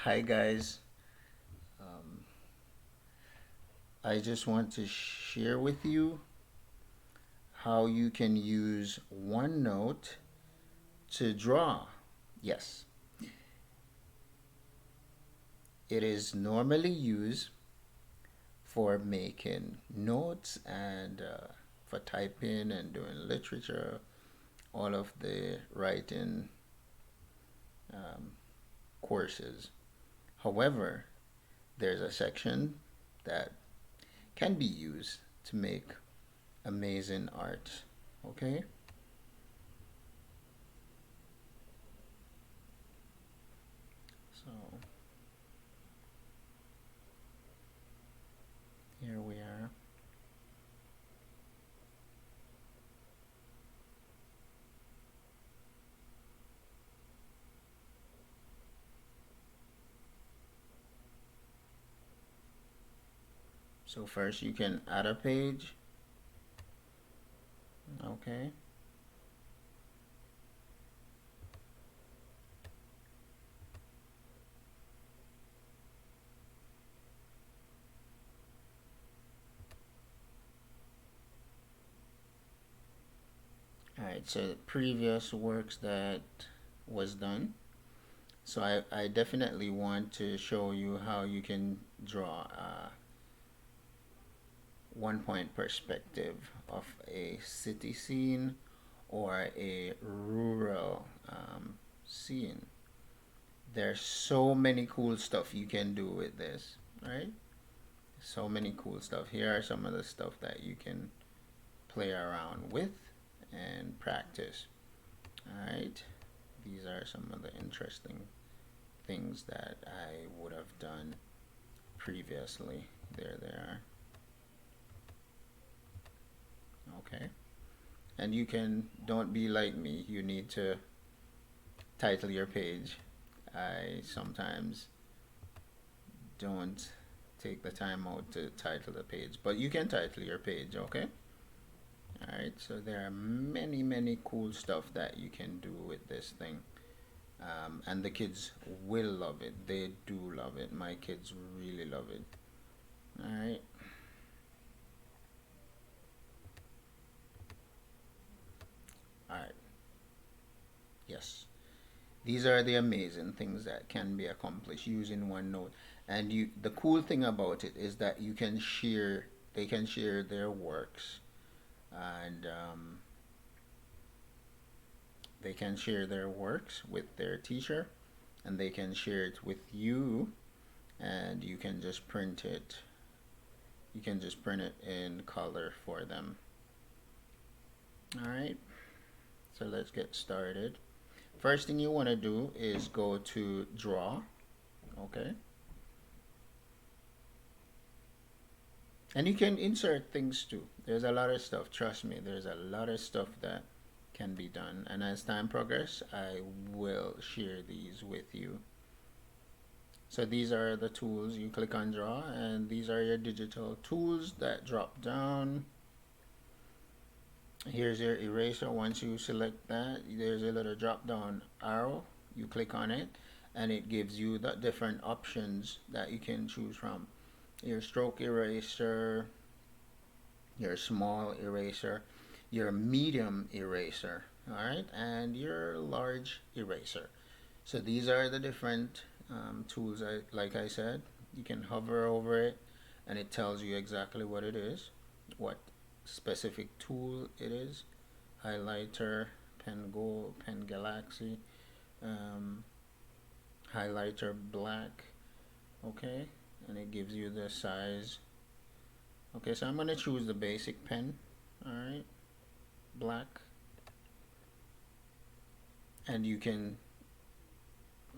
Hi guys. Um, I just want to share with you how you can use OneNote to draw. Yes, it is normally used for making notes and for typing and doing literature, all of the writing um, courses. However, there's a section that can be used to make amazing art. Okay? So here we are. So first you can add a page. Okay. Alright, so the previous works that was done. So I definitely want to show you how you can draw a one point perspective of a city scene or a rural scene. There's so many cool stuff you can do with this, right? So many cool stuff. Here are some of the stuff that you can play around with and practice. All right, these are some of the interesting things that I would have done previously. There they are. Okay, and you can, don't be like me, you need to title your page. I sometimes don't take the time out to title the page, but you can title your page. Okay. All right, so there are many cool stuff that you can do with this thing. And the kids will love it. They do love it. My kids really love it. All right. All right. Yes. These are the amazing things that can be accomplished using OneNote. And the cool thing about it is that you can share. They can share their works, and they can share their works with their teacher, and they can share it with you, and you can just print it. You can just print it in color for them. All right. So let's get started. First thing you want to do is go to draw, okay? And you can insert things too. There's a lot of stuff, trust me, there's a lot of stuff that can be done. And as time progresses, I will share these with you. So these are the tools. You click on draw and these are your digital tools that drop down. Here's your eraser. Once you select that, there's a little drop down arrow. You click on it and it gives you the different options that you can choose from. Your stroke eraser, your small eraser, your medium eraser, all right, and your large eraser. So these are the different tools. Like I said, you can hover over it and it tells you exactly what it is, what specific tool it is. Highlighter, pen gold, pen galaxy, um, highlighter black, okay, and it gives you the size. Okay, so I'm going to choose the basic pen, all right, black, and you can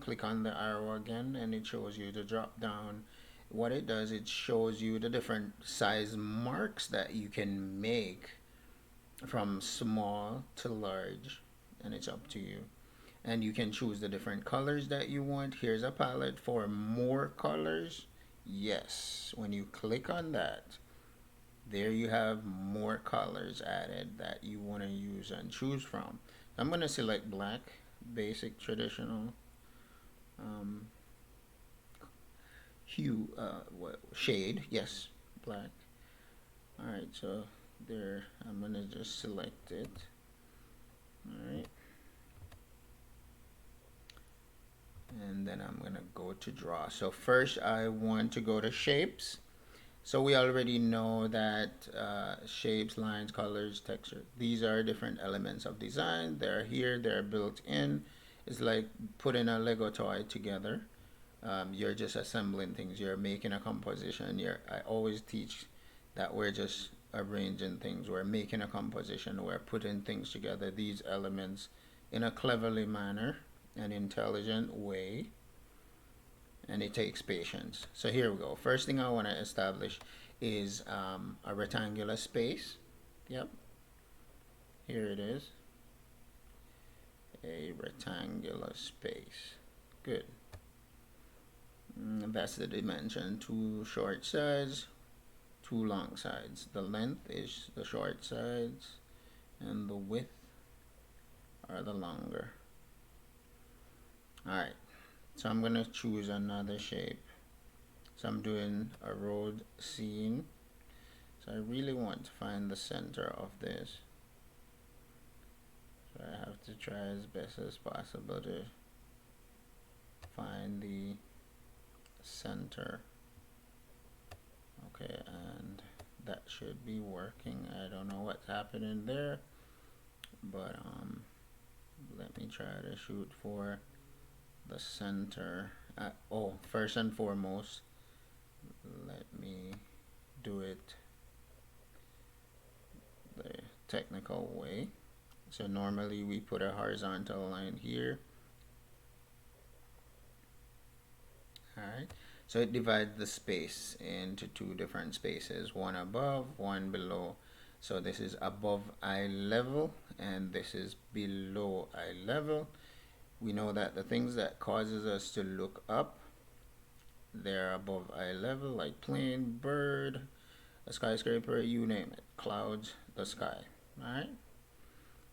click on the arrow again and it shows you the drop down. What it does, it shows you the different size marks that you can make from small to large, and it's up to you. And you can choose the different colors that you want. Here's a palette for more colors. Yes, when you click on that, there you have more colors added that you want to use and choose from. I'm going to select black, basic, traditional. Um, hue, shade, yes, black. All right, so there, I'm gonna just select it. All right, and then I'm gonna go to draw. So first I want to go to shapes. So we already know that shapes, lines, colors, texture, these are different elements of design. They're here, they're built in. It's like putting a Lego toy together. You're just assembling things. You're making a composition. I always teach that we're just arranging things. We're making a composition. We're putting things together, these elements, in a cleverly manner, an intelligent way, and it takes patience. So here we go. First thing I want to establish is a rectangular space. Yep, here it is, a rectangular space. Good. That's the dimension. 2 short sides, 2 long sides. The length is the short sides and the width are the longer. Alright, so I'm going to choose another shape. So I'm doing a road scene. So I really want to find the center of this. So I have to try as best as possible to find the center. Okay, and that should be working. I don't know what's happening there, but let me try to shoot for the center. First and foremost, let me do it the technical way. So normally we put a horizontal line here. Alright, so it divides the space into 2 different spaces, one above, one below. So this is above eye level and this is below eye level. We know that the things that causes us to look up, they're above eye level, like plane, bird, a skyscraper, you name it, clouds, the sky. Alright,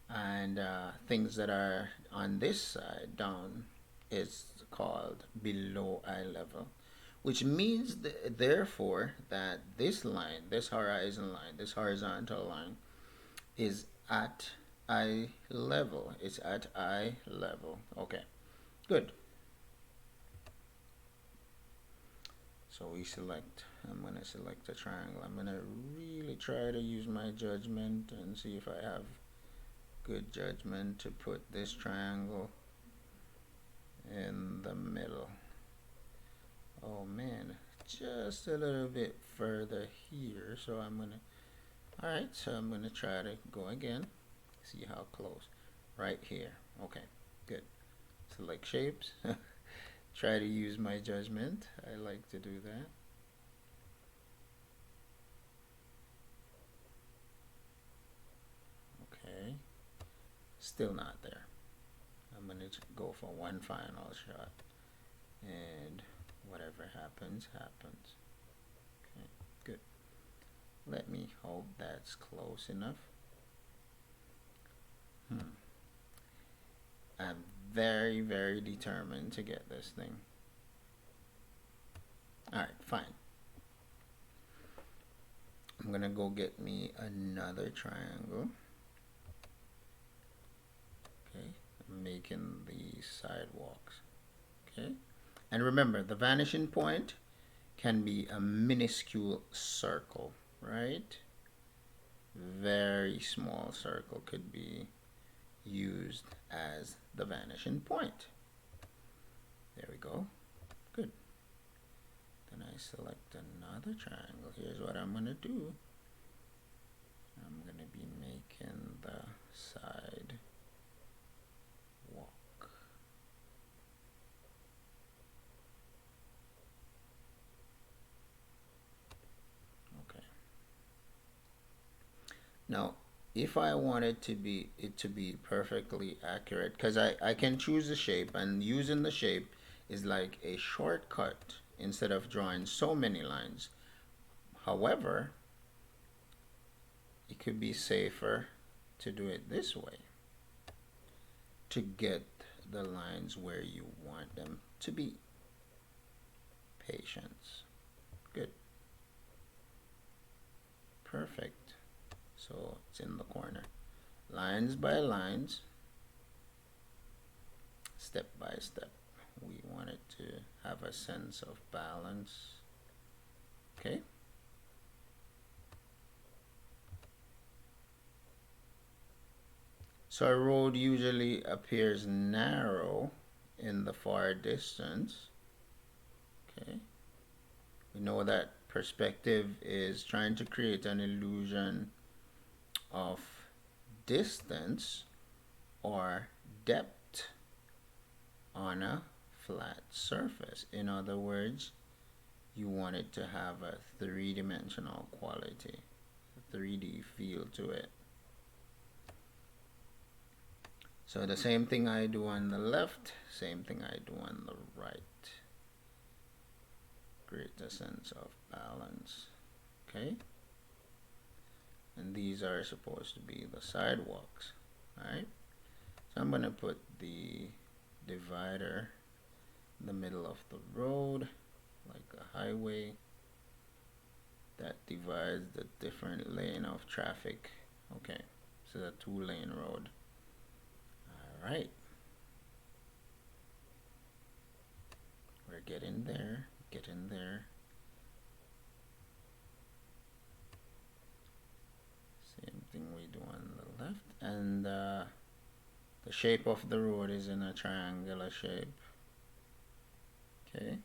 and things that are on this side down is called below eye level, which means therefore that this line, this horizon line, this horizontal line is at eye level. It's at eye level. Okay, good. So we select, I'm going to select a triangle. I'm going to really try to use my judgment and see if I have good judgment to put this triangle in the middle. Oh man, just a little bit further here. So I'm going to, alright, so I'm going to try to go again. See how close. Right here. Okay, good. Select shapes. Try to use my judgment. I like to do that. Okay, still not there. I'm going to go for one final shot, and whatever happens, happens. Okay, good. Let me hope that's close enough. I'm very, very determined to get this thing. Alright, fine. I'm gonna go get me another triangle. Okay, I'm making the sidewalks. Okay, and remember, the vanishing point can be a minuscule circle, right? Very small circle could be used as the vanishing point. There we go. Good. Then I select another triangle. Here's what I'm going to do. I'm going to be making the side walk. Okay. Now, if I wanted it to be perfectly accurate, because I can choose a shape, and using the shape is like a shortcut instead of drawing so many lines. However, it could be safer to do it this way to get the lines where you want them to be. patience. Good. Perfect. So it's in the corner. Lines by lines, step by step. We want it to have a sense of balance. Okay. So a road usually appears narrow in the far distance. Okay. We know that perspective is trying to create an illusion of distance or depth on a flat surface. In other words, you want it to have a three-dimensional quality, a 3D feel to it. So the same thing I do on the left, same thing I do on the right. Create a sense of balance. Okay? And these are supposed to be the sidewalks. Alright? So I'm going to put the divider in the middle of the road, like a highway that divides the different lane of traffic. Okay, so a 2-lane road. Alright. We're getting there, getting there. Same thing we do on the left. And the shape of the road is in a triangular shape. Okay.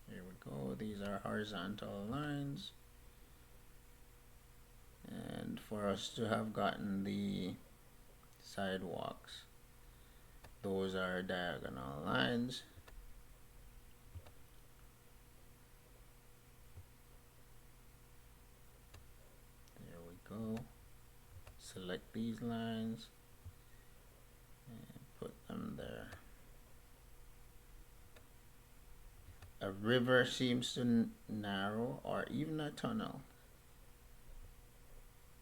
Here we go. These are horizontal lines. And for us to have gotten the sidewalks, those are diagonal lines. There we go. Select these lines and put them there. A river seems to narrow, or even a tunnel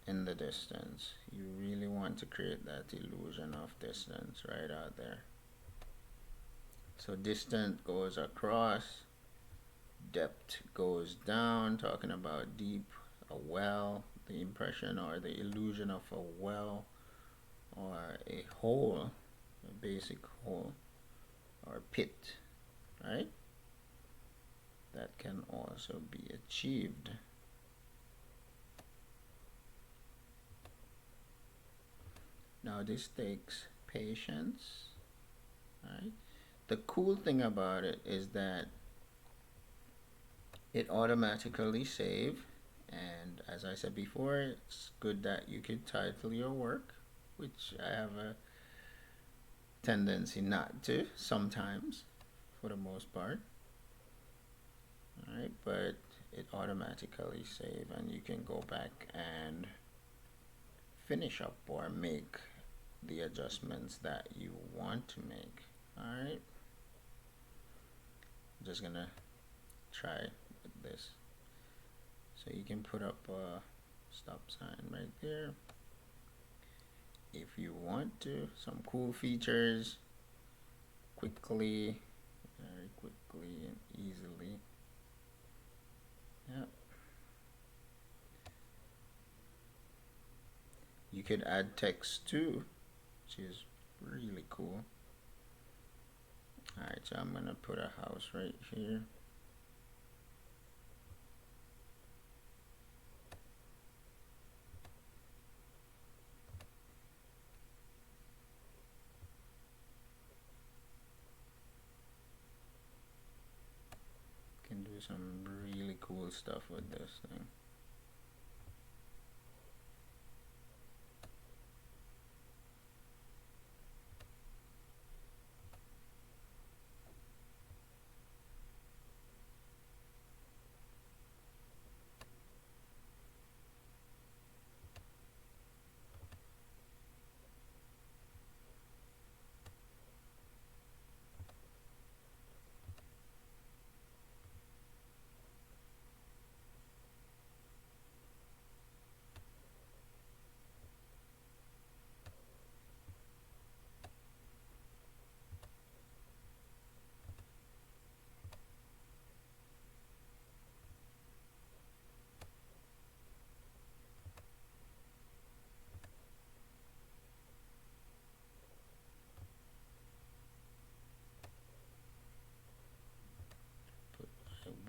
in the distance. You really want to create that illusion of distance right out there. So distance goes across, depth goes down, talking about deep, a well, the impression or the illusion of a well or a hole, a basic hole or pit, right? That can also be achieved. Now this takes patience, right? The cool thing about it is that it automatically saves, and as I said before, it's good that you could title your work, which I have a tendency not to sometimes, for the most part. Alright, but it automatically saves, and you can go back and finish up or make the adjustments that you want to make. Alright, I'm just gonna try with this. So you can put up a stop sign right there if you want to. Some cool features, quickly, very quickly and easily. Yep. You could add text too, which is really cool. Alright, so I'm gonna put a house right here. Can do some really cool stuff with this thing.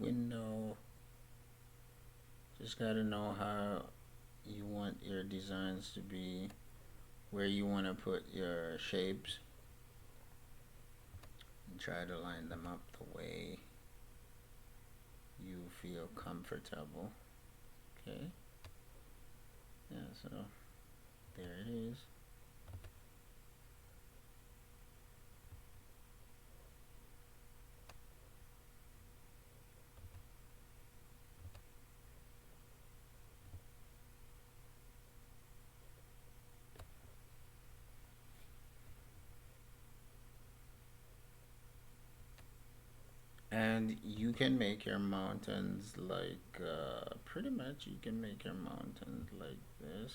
window. Just gotta know how you want your designs to be, where you want to put your shapes, and try to line them up the way you feel comfortable. Okay, yeah, so there it is. And you can make your mountains like, pretty much you can make your mountains like this.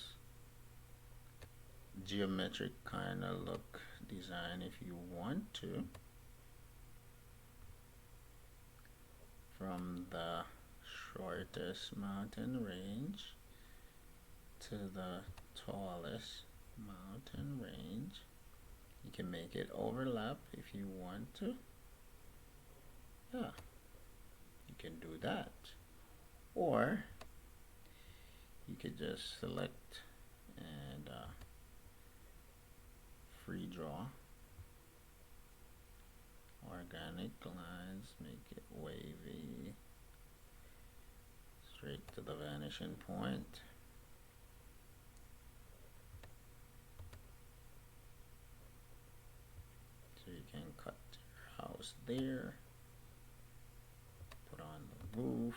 Geometric kind of look design if you want to. From the shortest mountain range to the tallest mountain range. You can make it overlap if you want to. Yeah, you can do that. Or you could just select and free draw organic lines, make it wavy straight to the vanishing point. So you can cut your house there, put on the roof.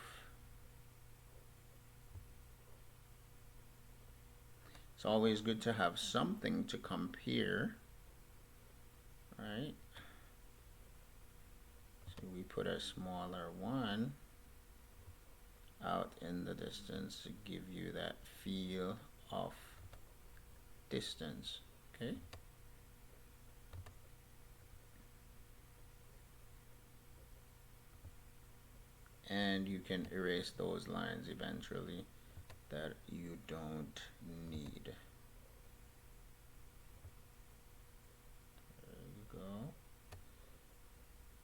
It's always good to have something to compare, right? So we put a smaller one out in the distance to give you that feel of distance, okay? And you can erase those lines eventually that you don't need. There you go.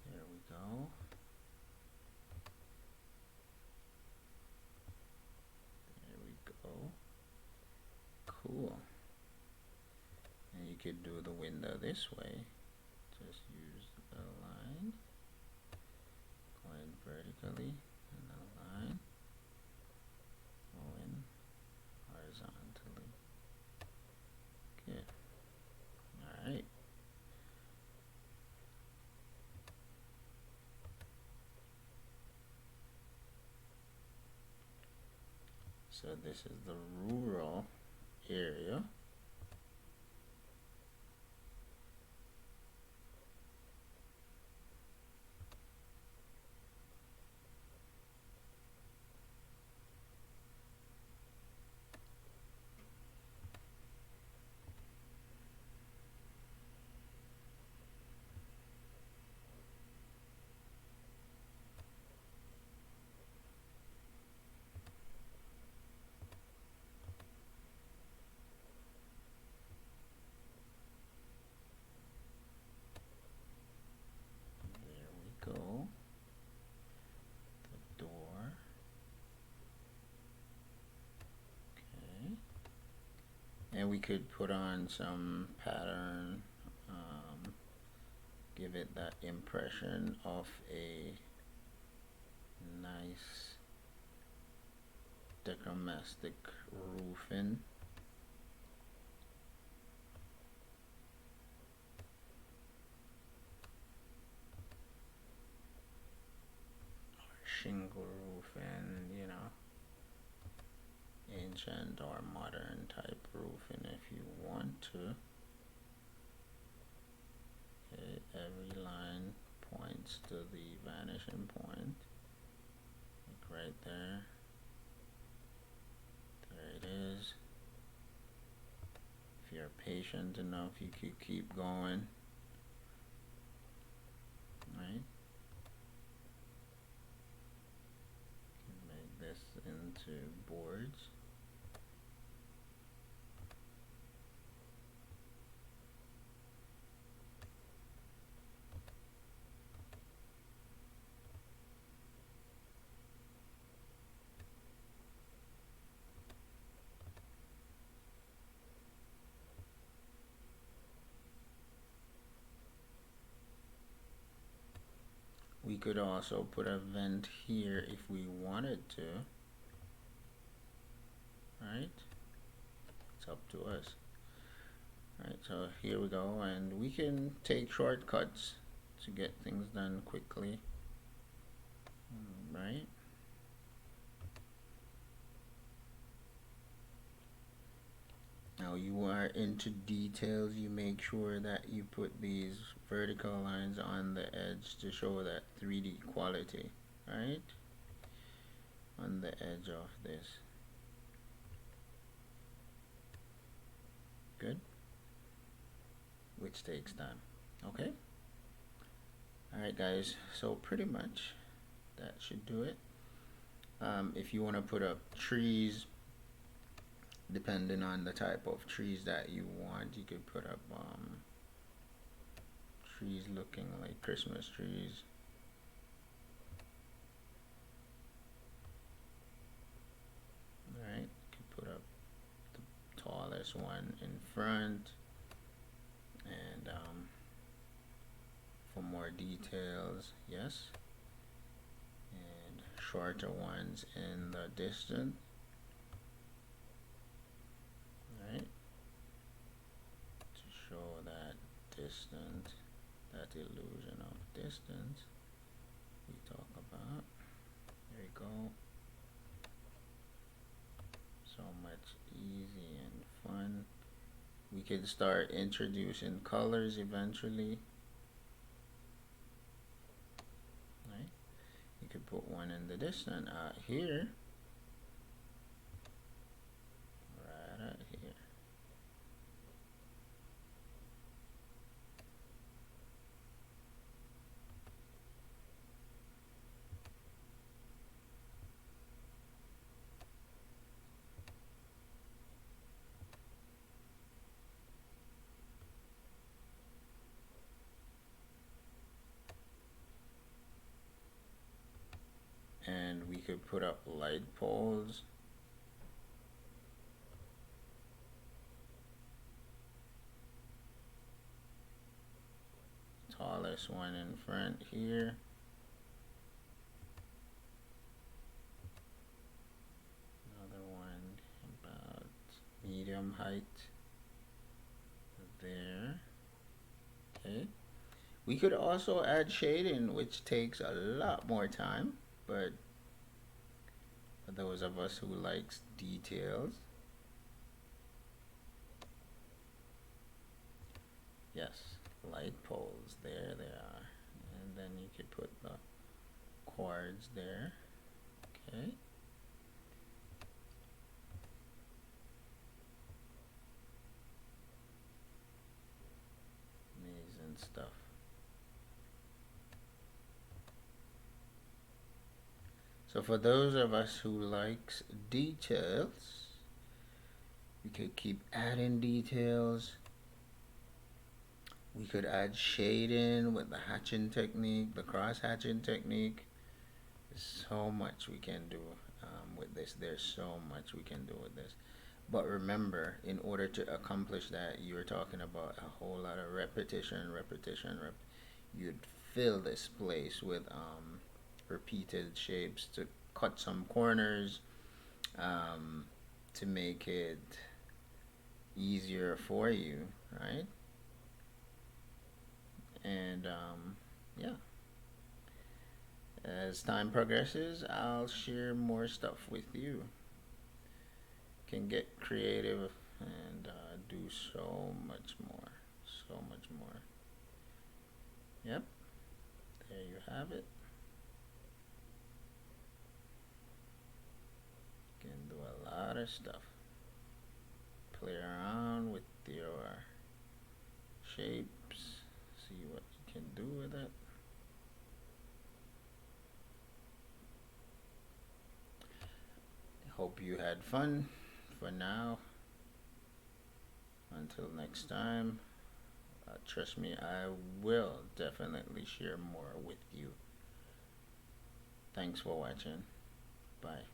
There we go. There we go. Cool. And you could do the window this way. Just use the line going vertically and a line going horizontally. Good. Alright. So this is the rural area. Go the door. Okay, and we could put on some pattern, give it that impression of a nice domestic roofing. Shingle roof and, you know, ancient or modern type roofing if you want to. Okay, every line points to the vanishing point, like right there. There it is. If you're patient enough, you could keep going, right? This into boards. We could also put a vent here if we wanted to. Right? It's up to us. Right, so here we go, and we can take shortcuts to get things done quickly. Right? Now you are into details, you make sure that you put these vertical lines on the edge to show that 3D quality, right? On the edge of this. Good. Which takes time. Okay. Alright guys, so pretty much that should do it. If you want to put up trees, depending on the type of trees that you want, you could put up trees looking like Christmas trees. Alright, you could put up the tallest one in front, and for more details, yes, and shorter ones in the distance. Right, to show that distance, that illusion of distance we talk about. There you go. So much easy and fun. We could start introducing colors eventually. Right? You could put one in the distance out here. Right out here. And we could put up light poles. Tallest one in front here. Another one about medium height there. Okay. We could also add shading, which takes a lot more time, but for those of us who likes details, yes, light poles, there they are, and then you could put the cords there. Okay, amazing stuff. So for those of us who likes details, we could keep adding details. We could add shading with the hatching technique, the cross hatching technique. There's so much we can do with this. There's so much we can do with this. But remember, in order to accomplish that, you're talking about a whole lot of repetition. You'd fill this place with repeated shapes to cut some corners, to make it easier for you, right? And yeah, as time progresses, I'll share more stuff with you. Can get creative and do so much more. Yep, there you have it. Can do a lot of stuff. Play around with your shapes, see what you can do with it. Hope you had fun. For now, until next time, trust me, I will definitely share more with you. Thanks for watching. Bye.